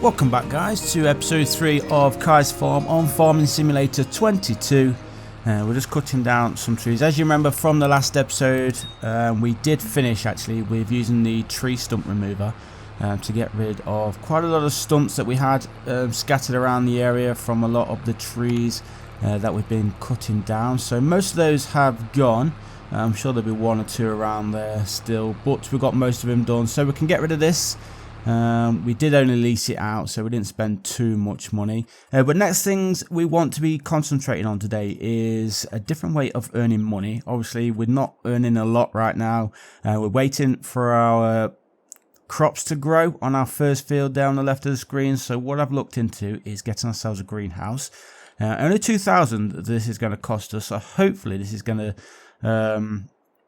Welcome back guys to episode 3 of Kai's Farm on Farming Simulator 22. We're just cutting down some trees. As you remember from the last episode, we did finish actually with using the tree stump remover to get rid of quite a lot of stumps that we had scattered around the area from a lot of the trees that we've been cutting down. So most of those have gone. I'm sure there'll be one or two around there still, but we've got most of them done, so we can get rid of this. We did only lease it out, so we didn't spend too much money. But next things we want to be concentrating on today is a different way of earning money. Obviously, we're not earning a lot right now. We're waiting for our crops to grow on our first field down the left of the screen. So what I've looked into is getting ourselves a greenhouse. Only 2,000 this is going to cost us, so hopefully this is going to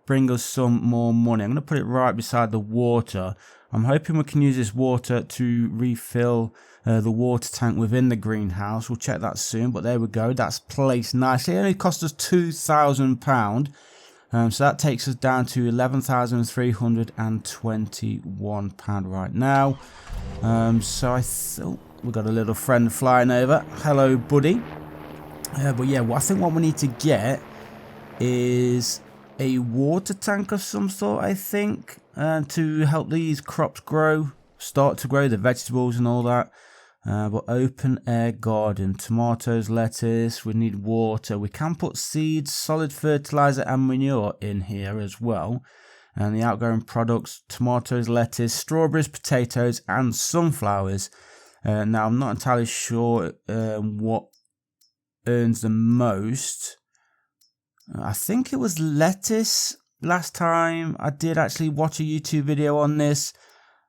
bring us some more money. I'm going to put it right beside the water. I'm hoping we can use this water to refill the water tank within the greenhouse. We'll check that soon, but there we go. That's placed nicely. It only cost us £2,000. So that takes us down to £11,321 right now. So I thought we got a little friend flying over. Hello, buddy. But yeah, I think what we need to get is a water tank of some sort, I think, to help these crops start to grow, the vegetables and all that. But open air garden, tomatoes, lettuce, we need water. We can put seeds, solid fertilizer and manure in here as well. And the outgoing products, tomatoes, lettuce, strawberries, potatoes and sunflowers. Now I'm not entirely sure what earns the most. I think it was lettuce. Last time I did actually watch a YouTube video on this.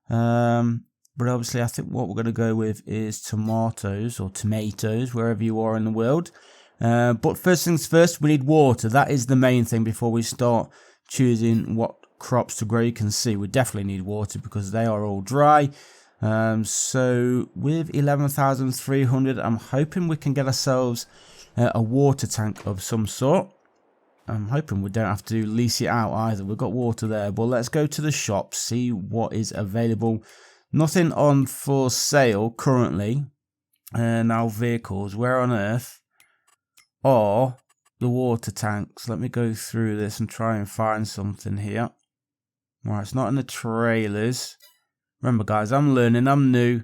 But obviously I think what we're going to go with is tomatoes or tomatoes, wherever you are in the world. But first things first, we need water. That is the main thing before we start choosing what crops to grow. You can see we definitely need water because they are all dry. So with 11,300, I'm hoping we can get ourselves a water tank of some sort. I'm hoping we don't have to lease it out either. We've got water there. But let's go to the shop, see what is available. Nothing on for sale currently. Now vehicles, where on earth are the water tanks? Let me go through this and try and find something here. Right, it's not in the trailers. Remember guys, I'm learning, I'm new.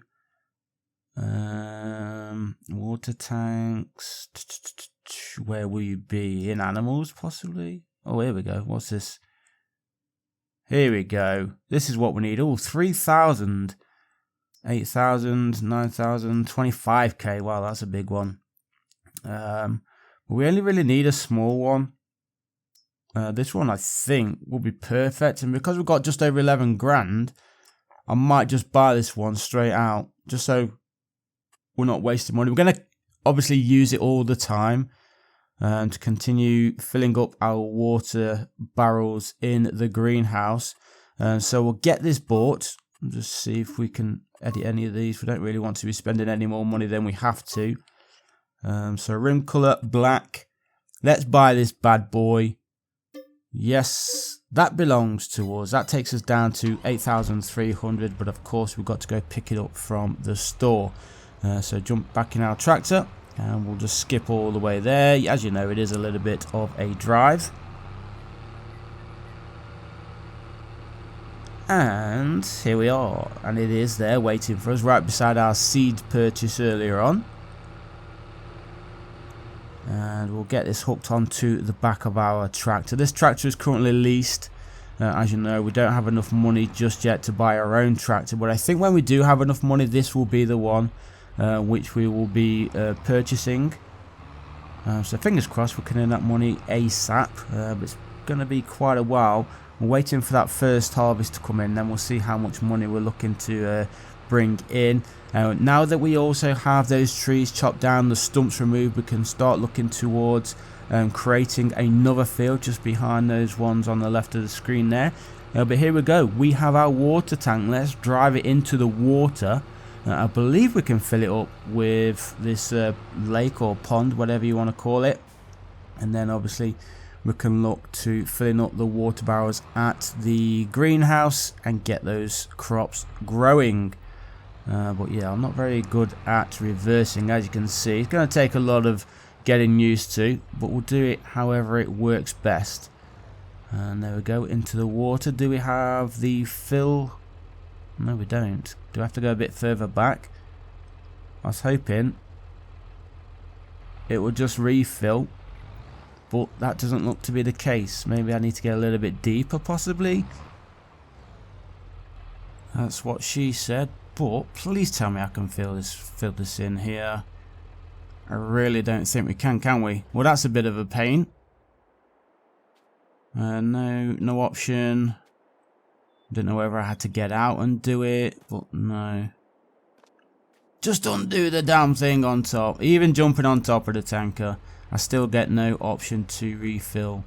Water tanks. Where will you be? In animals, possibly? Oh, here we go. What's this? Here we go. This is what we need. Oh, 3,000. 8,000, 9,000, 25k. Wow, that's a big one. We only really need a small one. This one, I think, will be perfect. And because we've got just over 11 grand, I might just buy this one straight out. Just so we're not wasting money. We're going to obviously use it all the time to continue filling up our water barrels in the greenhouse. So we'll get this bought and just see if we can edit any of these. We don't really want to be spending any more money than we have to. So rim color black. Let's buy this bad boy. Yes, that belongs to us. That takes us down to 8,300, but of course we've got to go pick it up from the store. So jump back in our tractor and we'll just skip all the way there. As you know, it is a little bit of a drive. And here we are, and it is there waiting for us right beside our seed purchase earlier on. And we'll get this hooked onto the back of our tractor. This tractor is currently leased. As you know, we don't have enough money just yet to buy our own tractor, but I think when we do have enough money, this will be the one which we will be purchasing. So fingers crossed we can earn that money ASAP, but it's going to be quite a while. We're waiting for that first harvest to come in, then we'll see how much money we're looking to bring in. Now that we also have those trees chopped down, the stumps removed, we can start looking towards creating another field just behind those ones on the left of the screen there. But here we go, we have our water tank. Let's drive it into the water. I believe we can fill it up with this lake or pond, whatever you want to call it, and then obviously we can look to filling up the water barrels at the greenhouse and get those crops growing. But yeah, I'm not very good at reversing, as you can see. It's going to take a lot of getting used to, but we'll do it however it works best. And there we go, into the water. Do we have the fill? No, we don't. Do I have to go a bit further back? I was hoping it would just refill, but that doesn't look to be the case. Maybe I need to get a little bit deeper, possibly. That's what she said. But please tell me I can fill this in here. I really don't think we can we? Well, that's a bit of a pain. No option. Didn't know whether I had to get out and do it, but no. Just undo the damn thing on top. Even jumping on top of the tanker, I still get no option to refill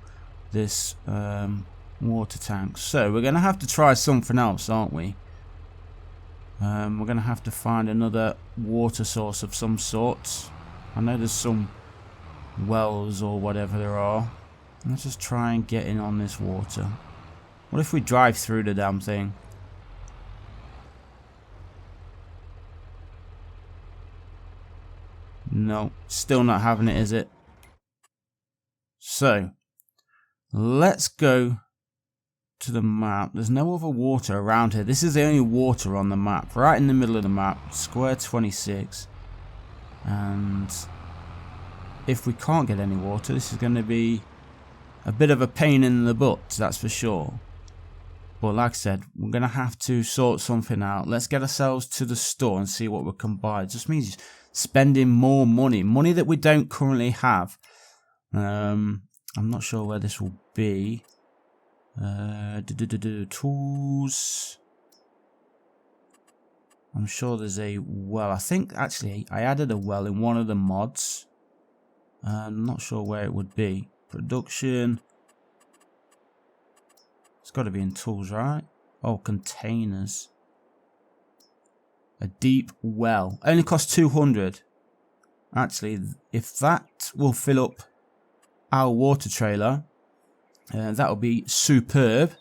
this water tank. So we're going to have to try something else, aren't we? We're going to have to find another water source of some sort. I know there's some wells or whatever there are. Let's just try and get in on this water. What if we drive through the damn thing? No, still not having it, is it? So, let's go to the map. There's no other water around here. This is the only water on the map, right in the middle of the map, square 26. And if we can't get any water, this is going to be a bit of a pain in the butt, that's for sure. But like I said, we're going to have to sort something out. Let's get ourselves to the store and see what we can buy. It just means spending more money that we don't currently have. I'm not sure where this will be. Tools. I'm sure there's a well. I think actually I added a well in one of the mods. I'm not sure where it would be. Production. It's got to be in tools, right? Oh, containers. A deep well. Only costs 200. Actually, if that will fill up our water trailer, that will be superb.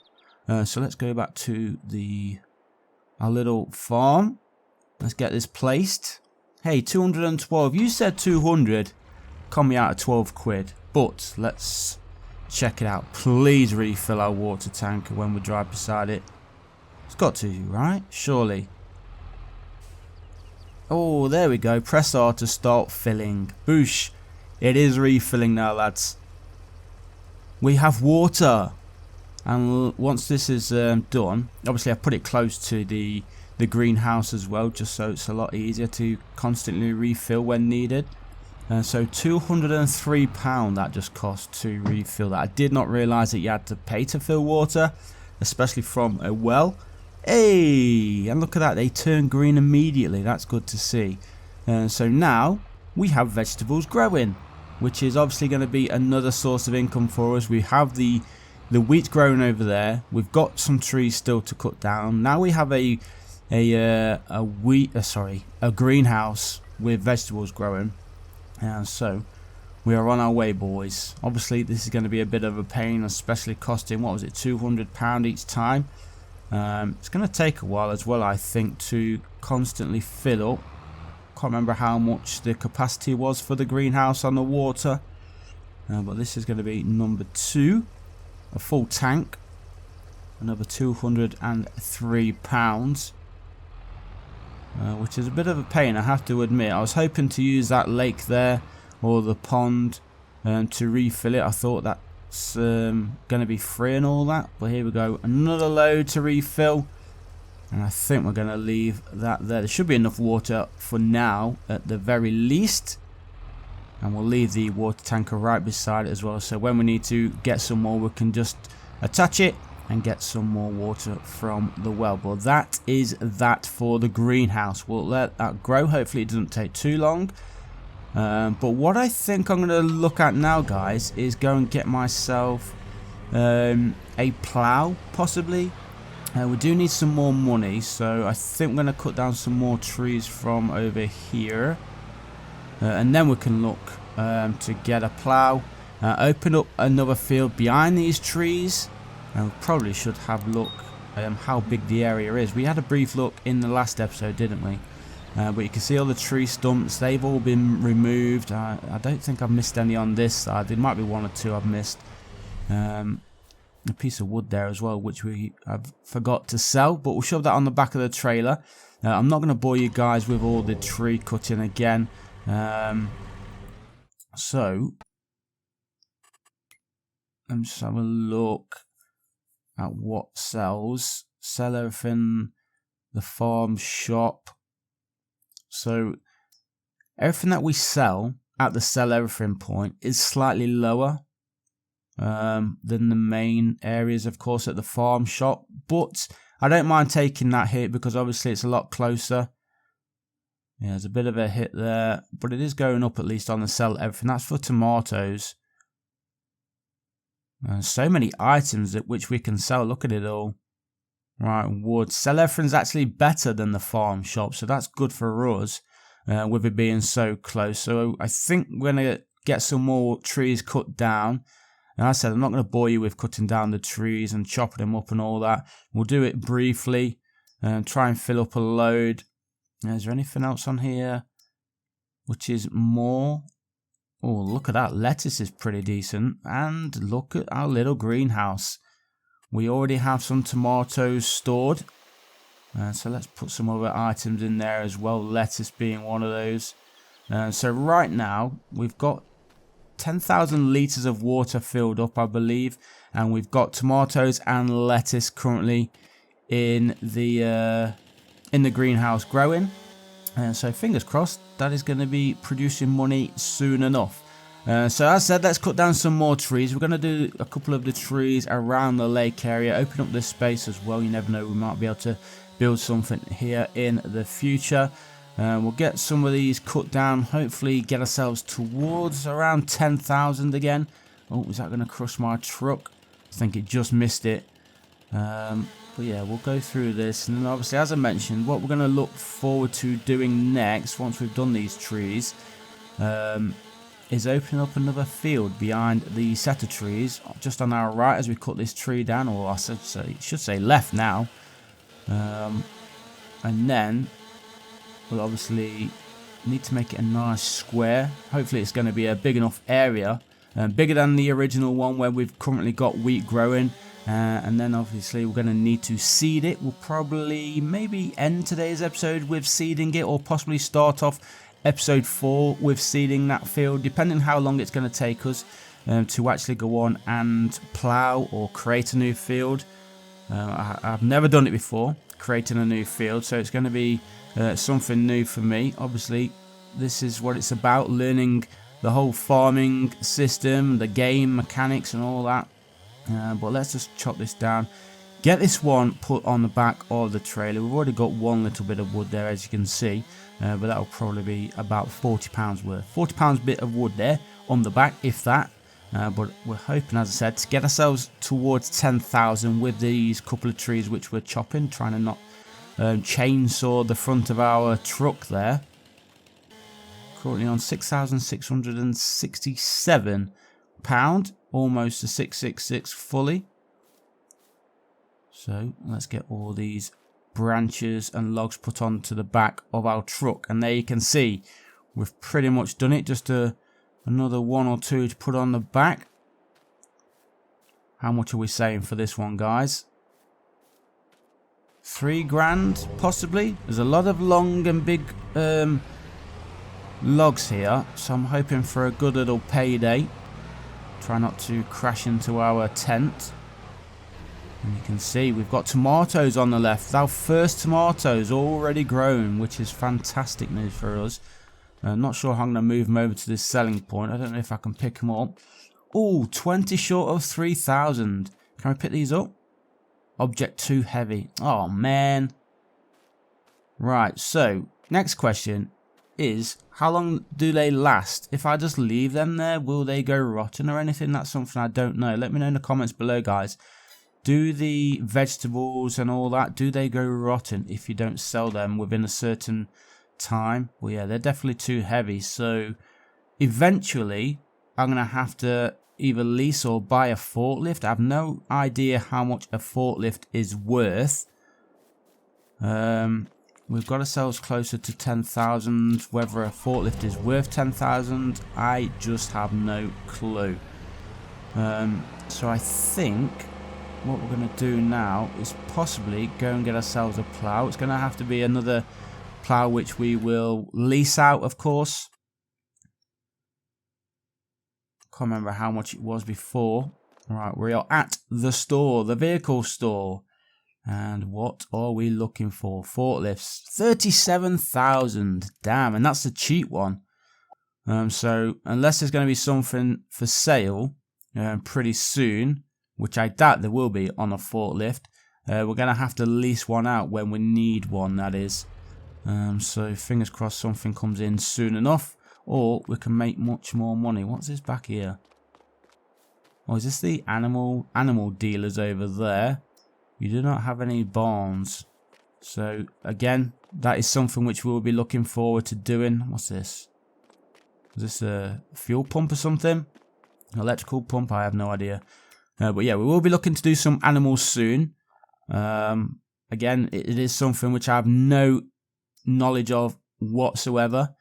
So let's go back to our little farm. Let's get this placed. Hey, 212. You said 200. Come me out of 12 quid. But let's check it out. Please refill our water tanker when we drive beside it. It's got to, right? Surely. Oh, there we go. Press R to start filling. Boosh. It is refilling now, lads. We have water. And once this is done, obviously I put it close to the greenhouse as well, just so it's a lot easier to constantly refill when needed. So £203 that just cost to refill that. I did not realise that you had to pay to fill water, especially from a well. Hey, and look at that, they turn green immediately. That's good to see. So now we have vegetables growing, which is obviously going to be another source of income for us. We have the wheat growing over there. We've got some trees still to cut down. Now we have a greenhouse with vegetables growing. And so we are on our way, boys. Obviously this is going to be a bit of a pain, especially costing, what was it, £200 each time. It's going to take a while as well, I think, to constantly fill up. Can't remember how much the capacity was for the greenhouse on the water, but this is going to be number 2, a full tank, another £203, which is a bit of a pain, I have to admit. I was hoping to use that lake there or the pond to refill it. I thought that's going to be free and all that, but here we go, another load to refill. And I think we're going to leave that there. There should be enough water for now at the very least. And we'll leave the water tanker right beside it as well. So when we need to get some more, we can just attach it and get some more water from the well. But that is that for the greenhouse. We'll let that grow. Hopefully it doesn't take too long. But what I think I'm going to look at now, guys, is go and get myself a plough, possibly. We do need some more money, so I think we're going to cut down some more trees from over here. And then we can look to get a plough. Open up another field behind these trees. And we probably should have a look how big the area is. We had a brief look in the last episode, didn't we? But you can see all the tree stumps, they've all been removed. I don't think I've missed any on this side. There might be one or two I've missed. A piece of wood there as well, which I've forgot to sell, but we'll shove that on the back of the trailer. I'm not going to bore you guys with all the tree cutting again. So let me just have a look at what sells. Sell everything, the farm shop. So everything that we sell at the sell everything point is slightly lower than the main areas, of course, at the farm shop, but I don't mind taking that hit because obviously it's a lot closer. Yeah, there's a bit of a hit there, but it is going up at least on the sell everything. That's for tomatoes. So many items that which we can sell. Look at it all. Right, wood. Sell everything's actually better than the farm shop, so that's good for us with it being so close. So I think we're going to get some more trees cut down. And I said, I'm not going to bore you with cutting down the trees and chopping them up and all that. We'll do it briefly and try and fill up a load. Is there anything else on here which is more? Oh, look at that. Lettuce is pretty decent. And look at our little greenhouse. We already have some tomatoes stored. So let's put some other items in there as well. Lettuce being one of those. So right now, we've got 10,000 litres of water filled up, I believe, and we've got tomatoes and lettuce currently in the greenhouse growing. So fingers crossed that is going to be producing money soon enough. So as I said, let's cut down some more trees. We're going to do a couple of the trees around the lake area, open up this space as well. You never know, we might be able to build something here in the future. We'll get some of these cut down, hopefully get ourselves towards around 10,000 again. Oh, is that going to crush my truck? I think it just missed it. But yeah, we'll go through this. And then obviously, as I mentioned, what we're going to look forward to doing next, once we've done these trees, is opening up another field behind the set of trees, just on our right as we cut this tree down, or I should say left now. And then we'll obviously need to make it a nice square. Hopefully it's going to be a big enough area, bigger than the original one where we've currently got wheat growing. And then obviously we're going to need to seed it. We'll probably maybe end today's episode with seeding it, or possibly start off episode 4 with seeding that field, depending how long it's going to take us to actually go on and plough or create a new field. I've never done it before, creating a new field, so it's going to be something new for me. Obviously, this is what it's about, learning the whole farming system, the game mechanics and all that. But let's just chop this down, get this one put on the back of the trailer. We've already got one little bit of wood there, as you can see, but that'll probably be about £40 worth. £40 bit of wood there on the back, if that. But we're hoping, as I said, to get ourselves towards 10,000 with these couple of trees which we're chopping, trying to not chainsaw the front of our truck there. Currently on £6,667, almost to 666 fully. So let's get all these branches and logs put onto the back of our truck, and there you can see we've pretty much done it. Just another one or two to put on the back. How much are we saying for this one, guys? £3 possibly. There's a lot of long and big logs here, so I'm hoping for a good little payday. Try not to crash into our tent. And you can see we've got tomatoes on the left. Our first tomatoes already grown, which is fantastic news for us. Not sure how I'm going to move them over to this selling point. I don't know if I can pick them up. Oh, 20 short of 3,000. Can I pick these up? Object too heavy. Oh, man. Right, so next question is, how long do they last? If I just leave them there, will they go rotten or anything? That's something I don't know. Let me know in the comments below, guys. Do the vegetables and all that, do they go rotten if you don't sell them within a certain time? Well, yeah, they're definitely too heavy. So eventually I'm going to have to either lease or buy a forklift. I have no idea how much a forklift is worth. we've got ourselves closer to 10,000. Whether a forklift is worth 10,000, I just have no clue. So I think what we're going to do now is possibly go and get ourselves a plough. It's going to have to be another plough which we will lease out, of course. Can't remember how much it was before. Right, we are at the store, the vehicle store. And what are we looking for? Forklifts, 37,000. Damn, and that's the cheap one. So unless there's going to be something for sale pretty soon, which I doubt there will be on a forklift, we're going to have to lease one out when we need one, that is. So fingers crossed something comes in soon enough, or we can make much more money. What's this back here? Oh, is this the animal dealers over there? You do not have any barns. So again, that is something which we'll be looking forward to doing. What's this? Is this a fuel pump or something? Electrical pump? I have no idea. But yeah, we will be looking to do some animals soon. Again, it is something which I have no knowledge of whatsoever.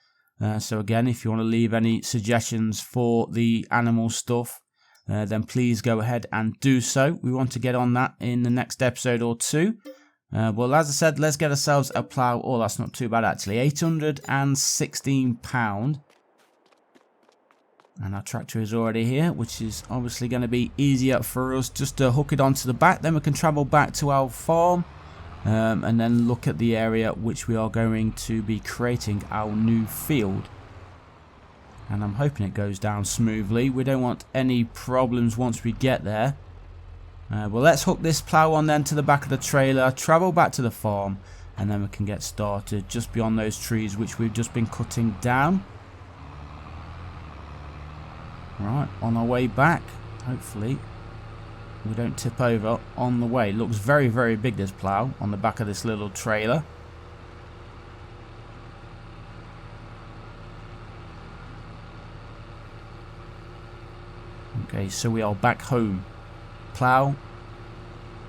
So again, if you want to leave any suggestions for the animal stuff, then please go ahead and do so. We want to get on that in the next episode or two. Well, as I said, let's get ourselves a plough. Oh, that's not too bad actually. £816. And our tractor is already here, which is obviously going to be easier for us just to hook it onto the back. Then we can travel back to our farm and then look at the area which we are going to be creating our new field. And I'm hoping it goes down smoothly. We don't want any problems once we get there. Well, let's hook this plough on then to the back of the trailer, travel back to the farm, and then we can get started just beyond those trees which we've just been cutting down. Right, on our way back, hopefully we don't tip over on the way. It looks very, very big, this plough, on the back of this little trailer. Okay, so we are back home. Plough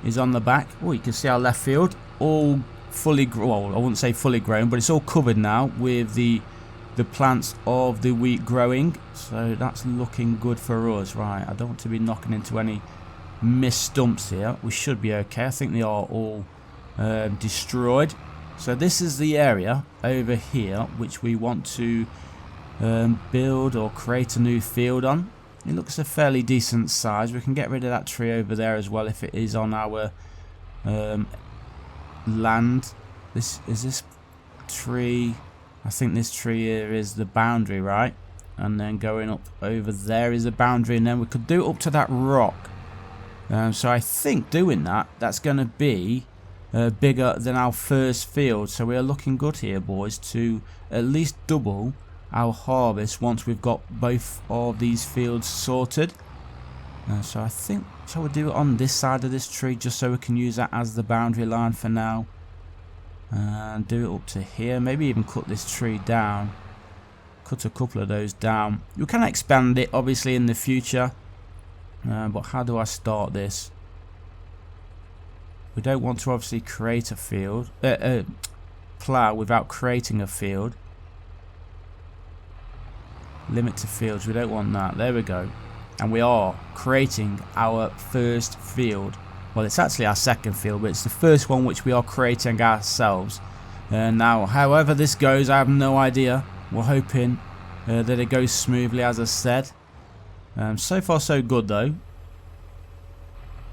is on the back. Oh, you can see our left field all fully grown. Well, I wouldn't say fully grown, but it's all covered now with the plants of the wheat growing. So that's looking good for us. Right, I don't want to be knocking into any missed stumps here. We should be okay. I think they are all destroyed. So this is the area over here which we want to build or create a new field on. It looks a fairly decent size. We can get rid of that tree over there as well if it is on our land. This tree, I think this tree here is the boundary, right? And then going up over there is the boundary, and then we could do it up to that rock. So I think doing that's going to be bigger than our first field. So we are looking good here, boys, to at least double our harvest once we've got both of these fields sorted. So I think, shall we do it on this side of this tree just so we can use that as the boundary line for now, and do it up to here. Maybe even cut this tree down, cut a couple of those down. You can expand it obviously in the future, but how do I start this? We don't want to obviously create a field, plough without creating a field. Limit to fields, we don't want that. There we go. And we are creating our first field. Well, it's actually our second field, but it's the first one which we are creating ourselves. Now, however this goes, I have no idea. We're hoping that it goes smoothly, as I said. So far so good though.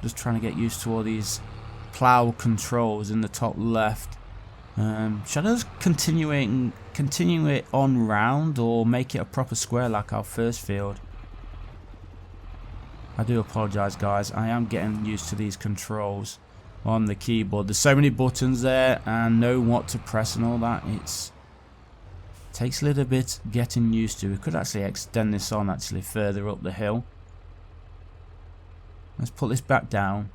Just trying to get used to all these plough controls in the top left. Should I just continue it on round, or make it a proper square like our first field? I do apologise, guys. I am getting used to these controls on the keyboard. There's so many buttons there, and know what to press and all that. It takes a little bit getting used to. We could actually extend this on actually further up the hill. Let's put this back down.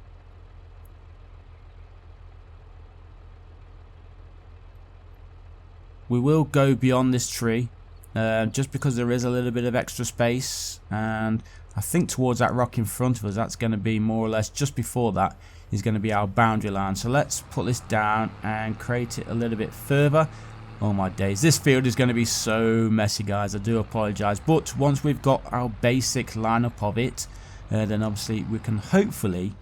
We will go beyond this tree, just because there is a little bit of extra space, and I think towards that rock in front of us, that's going to be more or less just before that is going to be our boundary line. So let's put this down and create it a little bit further. Oh my days, this field is going to be so messy, guys. I do apologise, but once we've got our basic lineup of it, then obviously we can hopefully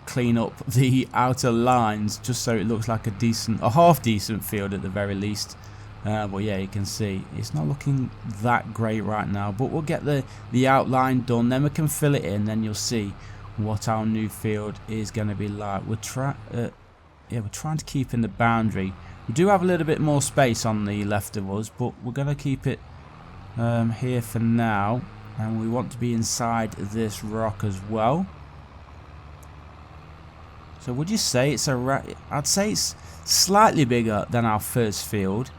clean up the outer lines just so it looks like a half decent field at the very least. Well, yeah, you can see it's not looking that great right now, but we'll get the outline done, then we can fill it in, then you'll see what our new field is going to be like. We're trying to keep in the boundary. We do have a little bit more space on the left of us, but we're going to keep it here for now, and we want to be inside this rock as well. So would you say it's I'd say it's slightly bigger than our first field.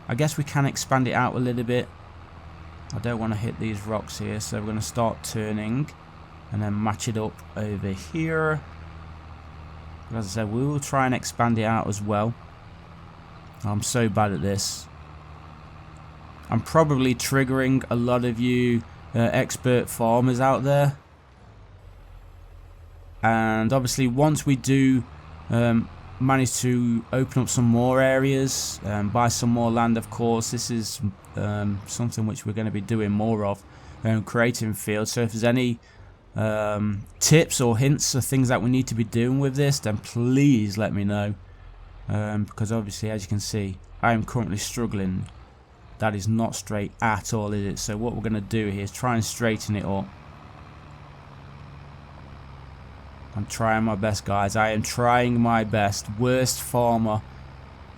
I guess we can expand it out a little bit. I don't want to hit these rocks here, so we're going to start turning and then match it up over here. As I said, we will try and expand it out as well. I'm so bad at this. I'm probably triggering a lot of you expert farmers out there. And obviously once we do manage to open up some more areas, buy some more land, of course, this is something which we're going to be doing more of, creating fields. So if there's any tips or hints or things that we need to be doing with this, then please let me know, because obviously, as you can see, I am currently struggling. That is not straight at all, is it? So what we're going to do here is try and straighten it up. I'm trying my best, guys. I am trying my best. Worst farmer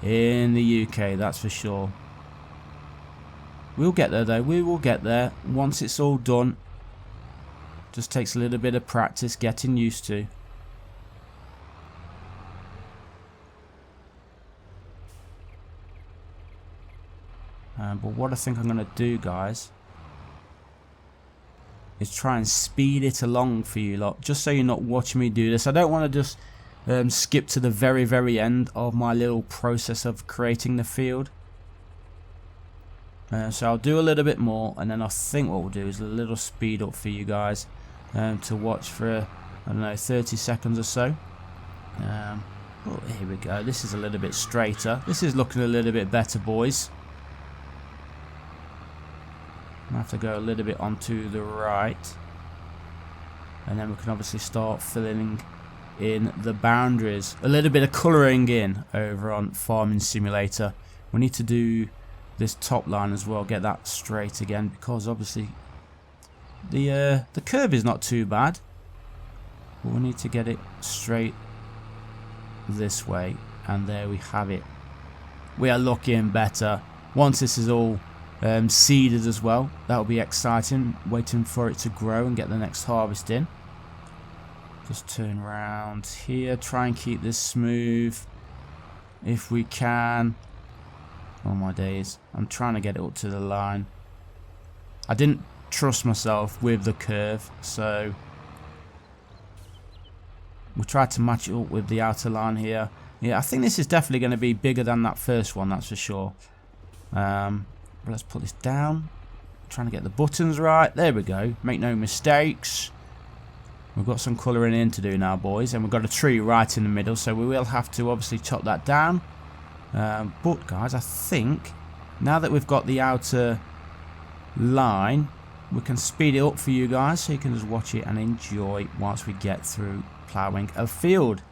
in the UK, that's for sure. We'll get there though. We will get there once it's all done. Just takes a little bit of practice getting used to. But what I think I'm going to do, guys, is try and speed it along for you lot, just so you're not watching me do this. I don't want to just skip to the very end of my little process of creating the field. So I'll do a little bit more, and then I think what we'll do is a little speed up for you guys to watch for, I don't know, 30 seconds or so. Oh, here we go. This is a little bit straighter. This is looking a little bit better, boys. I have to go a little bit onto the right, and then we can obviously start filling in the boundaries. A little bit of colouring in over on Farming Simulator. We need to do this top line as well, get that straight again, because obviously the curve is not too bad, but we need to get it straight this way, and there we have it. We are looking better once this is all seeded as well. That'll be exciting, waiting for it to grow and get the next harvest in. Just turn around here, try and keep this smooth if we can. Oh my days, I'm trying to get it up to the line. I didn't trust myself with the curve, so we'll try to match it up with the outer line here. Yeah, I think this is definitely going to be bigger than that first one, that's for sure. Let's put this down. Trying to get the buttons right. There we go. Make no mistakes. We've got some colouring in to do now, boys, and we've got a tree right in the middle, so we will have to obviously chop that down. But guys, I think now that we've got the outer line, we can speed it up for you guys, so you can just watch it and enjoy whilst we get through ploughing a field.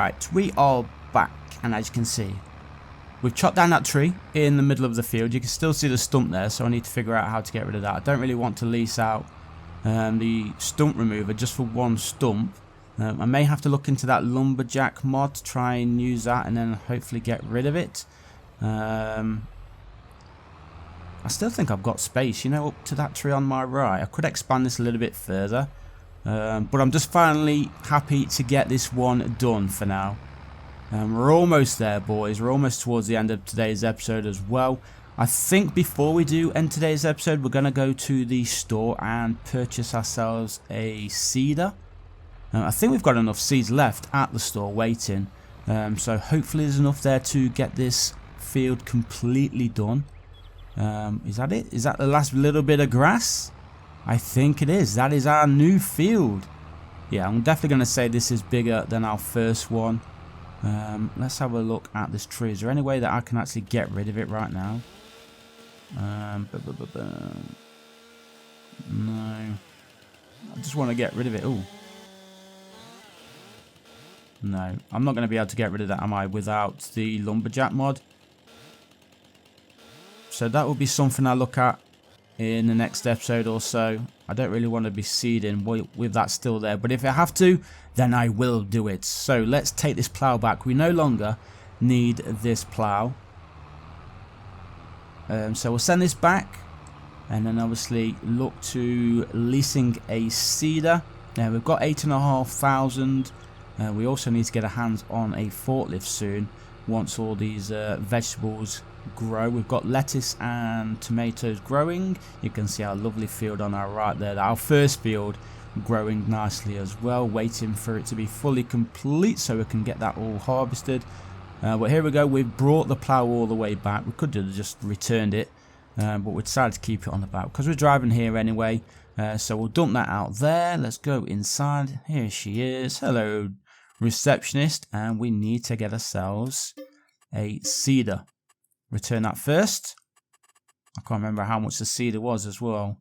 Right, we are back, and as you can see, we've chopped down that tree in the middle of the field. You can still see the stump there, so I need to figure out how to get rid of that. I don't really want to lease out the stump remover just for one stump. I may have to look into that lumberjack mod to try and use that and then hopefully get rid of it. I still think I've got space, you know, up to that tree on my right. I could expand this a little bit further, but I'm just finally happy to get this one done for now. We're almost there, boys. We're almost towards the end of today's episode as well. I think before we do end today's episode, we're going to go to the store and purchase ourselves a seeder. I think we've got enough seeds left at the store waiting. So hopefully there's enough there to get this field completely done. Is that it? Is that the last little bit of grass? I think it is. That is our new field. Yeah, I'm definitely going to say this is bigger than our first one. Let's have a look at this tree. Is there any way that I can actually get rid of it right now? No. I just want to get rid of it. Ooh. No, I'm not going to be able to get rid of that, am I, without the lumberjack mod? So that will be something I look at in the next episode or so. I don't really want to be seeding with that still there, but if I have to, then I will do it. So let's take this plow back. We no longer need this plow. So we'll send this back, and then obviously look to leasing a seeder. Now we've got 8,500. We also need to get our hands on a forklift soon once all these vegetables grow. We've got lettuce and tomatoes growing. You can see our lovely field on our right there. Our first field growing nicely as well, waiting for it to be fully complete so we can get that all harvested. But here we go. We've brought the plow all the way back. We could have just returned it, but we decided to keep it on the back because we're driving here anyway. So we'll dump that out there. Let's go inside. Here she is. Hello, receptionist. And we need to get ourselves a seeder. Return that first. I can't remember how much the seeder was as well.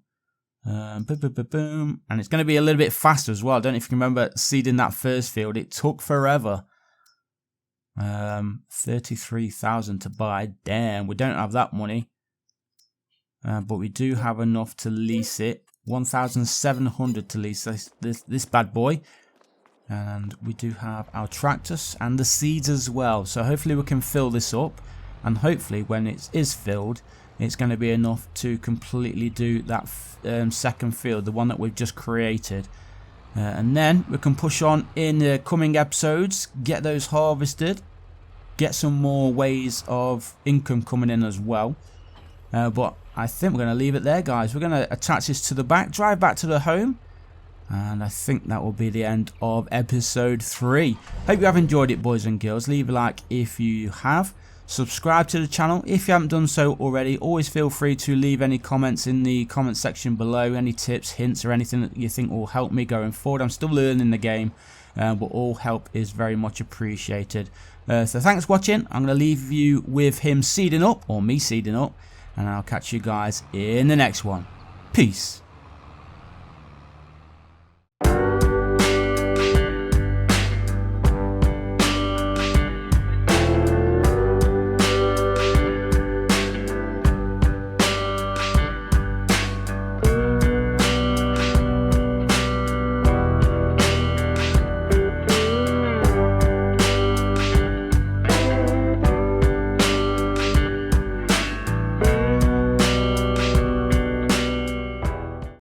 Boom, boom, boom, boom. And it's going to be a little bit faster as well. I don't know if you can remember seeding that first field. It took forever. 33,000 to buy. Damn, we don't have that money. But we do have enough to lease it. 1,700 to lease this bad boy. And we do have our tractors and the seeds as well. So hopefully we can fill this up. And hopefully when it is filled, it's going to be enough to completely do that second field, the one that we've just created. And then we can push on in the coming episodes, get those harvested, get some more ways of income coming in as well. But I think we're going to leave it there, guys. We're going to attach this to the back, drive back to the home. And I think that will be the end of episode 3. Hope you have enjoyed it, boys and girls. Leave a like if you have. Subscribe to the channel if you haven't done so already. Always feel free to leave any comments in the comment section below. Any tips, hints, or anything that you think will help me going forward. I'm still learning the game, but all help is very much appreciated. So thanks for watching. I'm going to leave you with him seeding up, or me seeding up. And I'll catch you guys in the next one. Peace.